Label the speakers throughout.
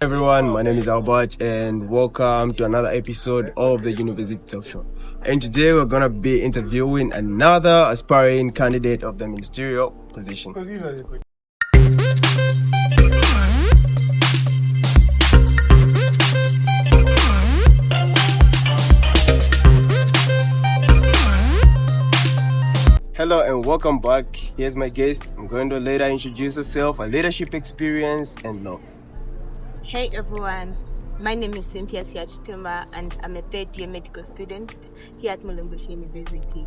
Speaker 1: Everyone, my name is Albert and welcome to another episode of the University Talk Show. And today we're going to be interviewing another aspiring candidate of the ministerial position. Hello and welcome back. Here's my guest. I'm going to later introduce herself, her leadership experience and love.
Speaker 2: Hey everyone, my name is Cynthia Siachitema and I'm a third-year medical student here at Mulungushi University.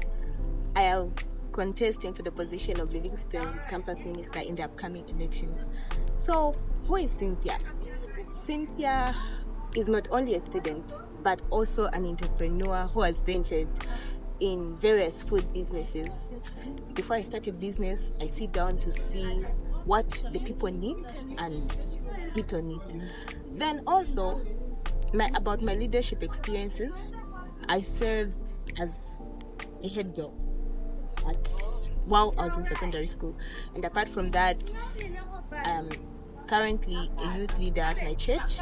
Speaker 2: I am contesting for the position of Livingston Campus Minister in the upcoming elections. So, who is Cynthia? Cynthia is not only a student but also an entrepreneur who has ventured in various food businesses. Before I start a business, I sit down to see what the people need and hit on it. Then also, about my leadership experiences, I served as a head girl while I was in secondary school. And apart from that, I'm currently a youth leader at my church,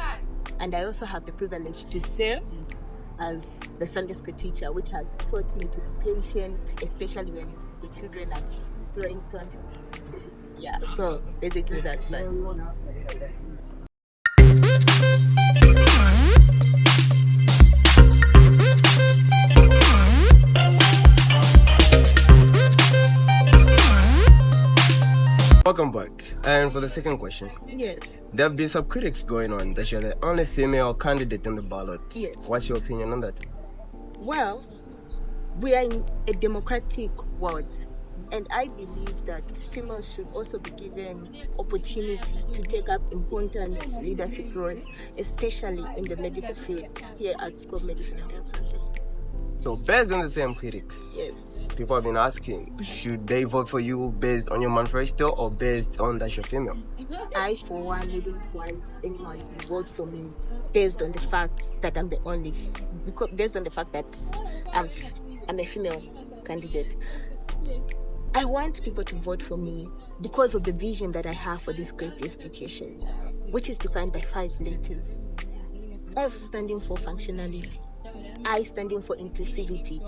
Speaker 2: and I also have the privilege to serve as the Sunday school teacher, which has taught me to be patient, especially when the children are throwing tantrums. Yeah, so basically that's that.
Speaker 1: Welcome back. And for the second question.
Speaker 2: Yes.
Speaker 1: There have been some critics going on that you're the only female candidate in the ballot.
Speaker 2: Yes.
Speaker 1: What's your opinion on that?
Speaker 2: Well, we are in a democratic world, and I believe that females should also be given opportunity to take up important leadership roles, especially in the medical field here at School of Medicine and Health Sciences.
Speaker 1: So based on the same critics,
Speaker 2: Yes.
Speaker 1: people have been asking, should they vote for you based on your manifesto or based on that you're female?
Speaker 2: I, for one, wouldn't want anyone to vote for me based on the fact that I'm the only, based on the fact that I'm a female candidate. I want people to vote for me because of the vision that I have for this great institution, which is defined by 5 letters. F standing for functionality, I standing for inclusivity,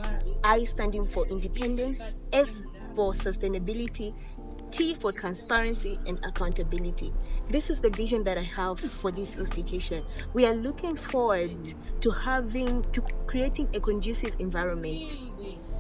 Speaker 2: I standing for independence, S for sustainability, T for transparency and accountability. This is the vision that I have for this institution. We are looking forward to creating a conducive environment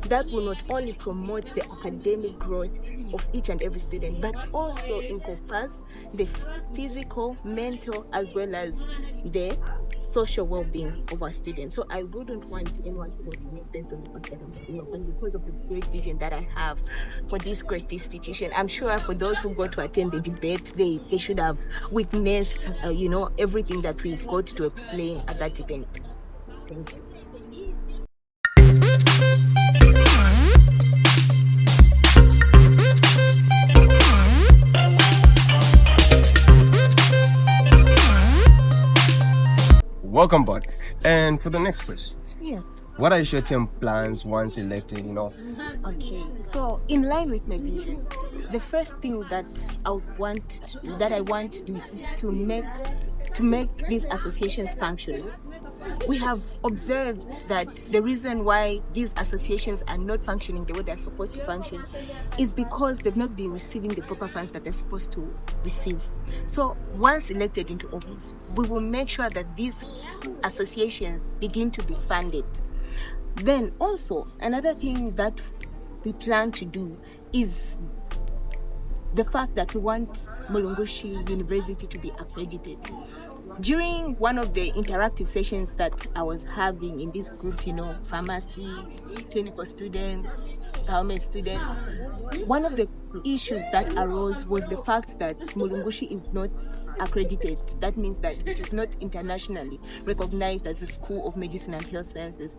Speaker 2: that will not only promote the academic growth of each and every student, but also encompass the physical, mental, as well as the social well-being of our students. So I wouldn't want anyone to vote for me based on the fact that I'm female, but because of the great vision that I have for this great institution. I'm sure for those who go to attend the debate, they should have witnessed, everything that we've got to explain at that event. Thank you.
Speaker 1: Welcome back. And for the next question.
Speaker 2: Yes.
Speaker 1: What are your team plans once elected,
Speaker 2: Okay, so in line with my vision, the first thing that I want to do is to make these associations functional. We have observed that the reason why these associations are not functioning the way they're supposed to function is because they've not been receiving the proper funds that they're supposed to receive. So once elected into office, we will make sure that these associations begin to be funded. Then also, another thing that we plan to do is the fact that we want Mulungushi University to be accredited. During one of the interactive sessions that I was having in these groups, pharmacy, clinical students, government students, one of the issues that arose was the fact that Mulungushi is not accredited. That means that it is not internationally recognized as a School of Medicine and Health Sciences.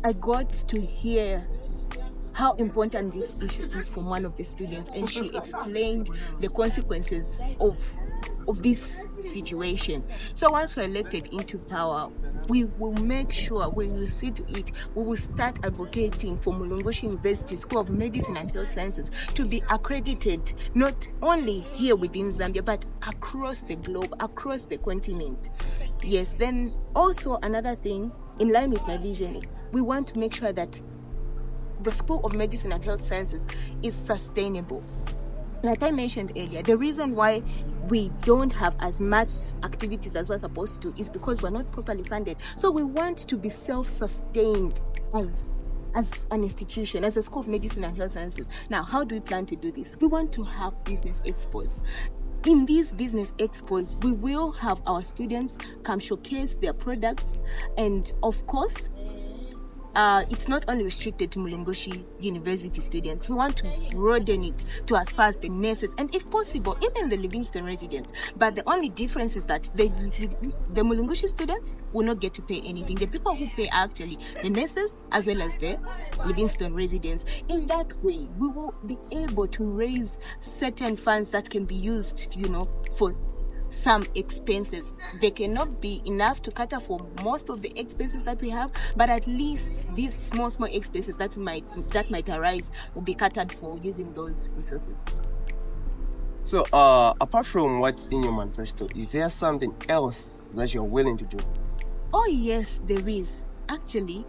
Speaker 2: I got to hear how important this issue is from one of the students, and she explained the consequences of of this situation. So once we're elected into power, we will make sure, we will see to it, we will start advocating for Mulungushi University School of Medicine and Health Sciences to be accredited not only here within Zambia, but across the globe, across the continent. Yes, then also another thing, in line with my vision, we want to make sure that the School of Medicine and Health Sciences is sustainable. Like I mentioned earlier, the reason why we don't have as much activities as we're supposed to is because we're not properly funded. So we want to be self-sustained as an institution, as a School of Medicine and Health Sciences. Now, how do we plan to do this? We want to have business expos. In these business expos, we will have our students come showcase their products, and of course, it's not only restricted to Mulungushi University students. We want to broaden it to as far as the nurses and, if possible, even the Livingston residents. But the only difference is that the Mulungushi students will not get to pay anything. The people who pay are actually the nurses as well as the Livingston residents. In that way, we will be able to raise certain funds that can be used, for some expenses. They cannot be enough to cater for most of the expenses that we have, but at least these small expenses that might arise will be catered for using those resources.
Speaker 1: So, apart from what's in your manifesto, is there something else that you're willing to do?
Speaker 2: Oh yes, there is. Actually,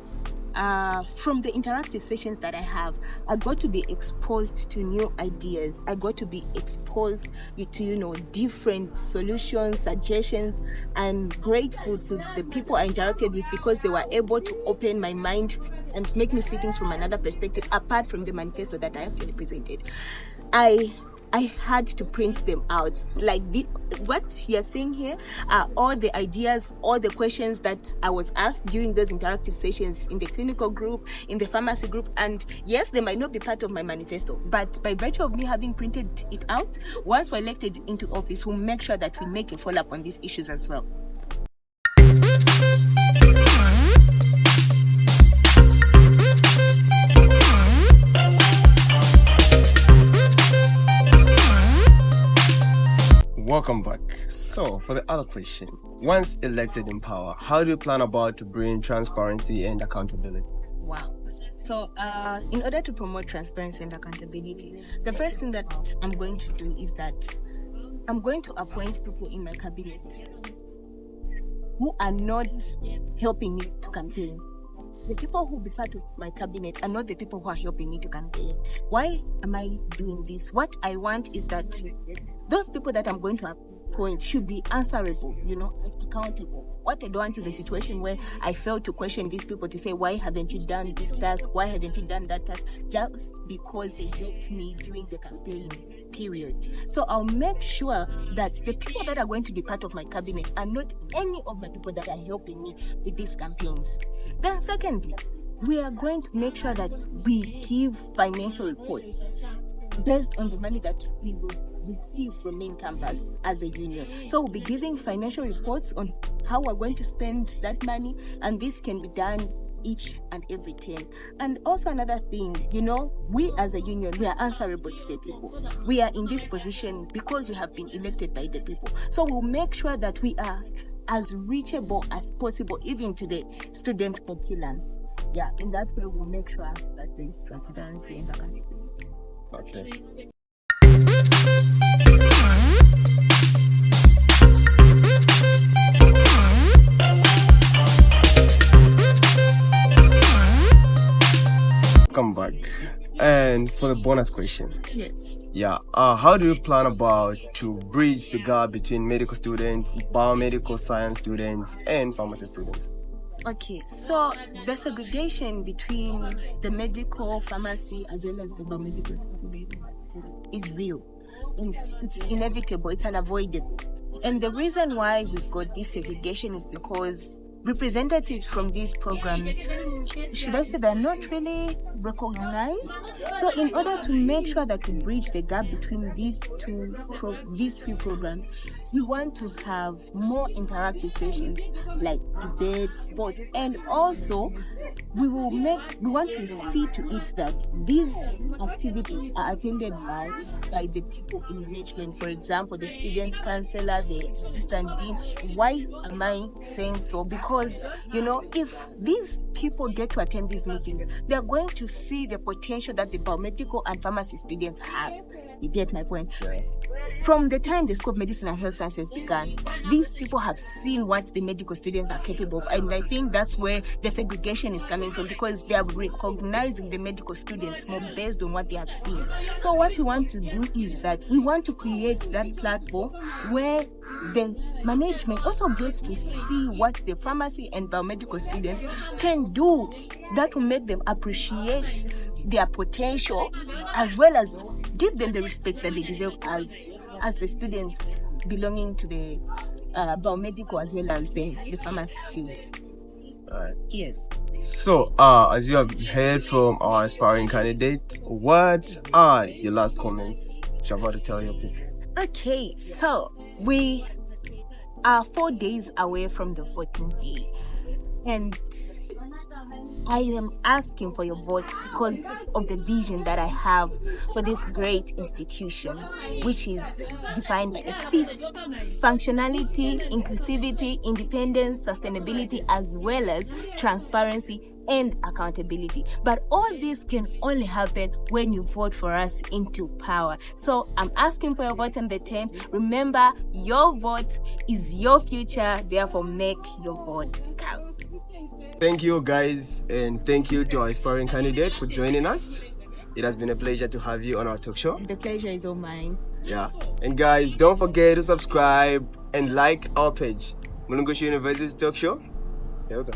Speaker 2: from the interactive sessions that I have, I got to be exposed to new ideas. I got to be exposed to, different solutions, suggestions. I'm grateful to the people I interacted with because they were able to open my mind and make me see things from another perspective, apart from the manifesto that I actually presented. I had to print them out. Like what you're seeing here are all the ideas, all the questions that I was asked during those interactive sessions in the clinical group, in the pharmacy group. And yes, they might not be part of my manifesto, but by virtue of me having printed it out, once we're elected into office, we'll make sure that we make a follow-up on these issues as well.
Speaker 1: Welcome back. So, for the other question, once elected in power, how do you plan about to bring transparency and accountability?
Speaker 2: Wow. So, in order to promote transparency and accountability, the first thing that I'm going to do is that I'm going to appoint people in my cabinet who are not helping me to campaign. The people who will be part of my cabinet are not the people who are helping me to campaign. Why am I doing this? What I want is that those people that I'm going to appoint should be answerable, accountable. What I don't want is a situation where I fail to question these people to say, why haven't you done this task? Why haven't you done that task? Just because they helped me during the campaign period. So I'll make sure that the people that are going to be part of my cabinet are not any of my people that are helping me with these campaigns. Then secondly, we are going to make sure that we give financial reports based on the money that we will receive from main campus as a union. So we'll be giving financial reports on how we're going to spend that money, and this can be done each and every term. And also another thing, we as a union, we are answerable to the people. We are in this position because we have been elected by the people. So we'll make sure that we are as reachable as possible, even to the student populace. Yeah, in that way, we'll make sure that there is transparency in the country.
Speaker 1: Okay. Come back. And for the bonus question.
Speaker 2: Yes.
Speaker 1: Yeah. How do you plan about to bridge the gap between medical students, biomedical science students, and pharmacy students?
Speaker 2: Okay, so the segregation between the medical, pharmacy, as well as the biomedical students is real. And it's inevitable, it's unavoidable. And the reason why we've got this segregation is because representatives from these programs, should I say, they're not really recognized. So in order to make sure that we bridge the gap between these three programs, we want to have more interactive sessions like debates, sports, and also we want to see to it that these activities are attended by the people in management. For example, the student counselor, the assistant dean. Why am I saying so? Because if these people get to attend these meetings, they are going to see the potential that the biomedical and pharmacy students have. You get my point?
Speaker 1: Right.
Speaker 2: From the time the School of Medicine and Health Sciences began, these people have seen what the medical students are capable of. And I think that's where the segregation is coming from, because they are recognizing the medical students more based on what they have seen. So what we want to do is that we want to create that platform where the management also gets to see what the pharmacy and biomedical students can do that will make them appreciate their potential, as well as give them the respect that they deserve as the students belonging to the biomedical as well as the pharmacy field.
Speaker 1: Alright.
Speaker 2: Yes.
Speaker 1: So, as you have heard from our aspiring candidate, what are your last comments you're about to tell your people?
Speaker 2: Okay, so we are 4 days away from the voting day, and I am asking for your vote because of the vision that I have for this great institution, which is defined by a feast, functionality, inclusivity, independence, sustainability, as well as transparency and accountability. But all this can only happen when you vote for us into power. So I'm asking for your vote on the 10th. Remember, your vote is your future, therefore make your vote count.
Speaker 1: Thank you, guys, and thank you to our aspiring candidate for joining us. It has been a pleasure to have you on our talk show.
Speaker 2: The pleasure is all mine.
Speaker 1: Yeah, and guys, don't forget to subscribe and like our page, Mulungushi University Talk Show. Here we go.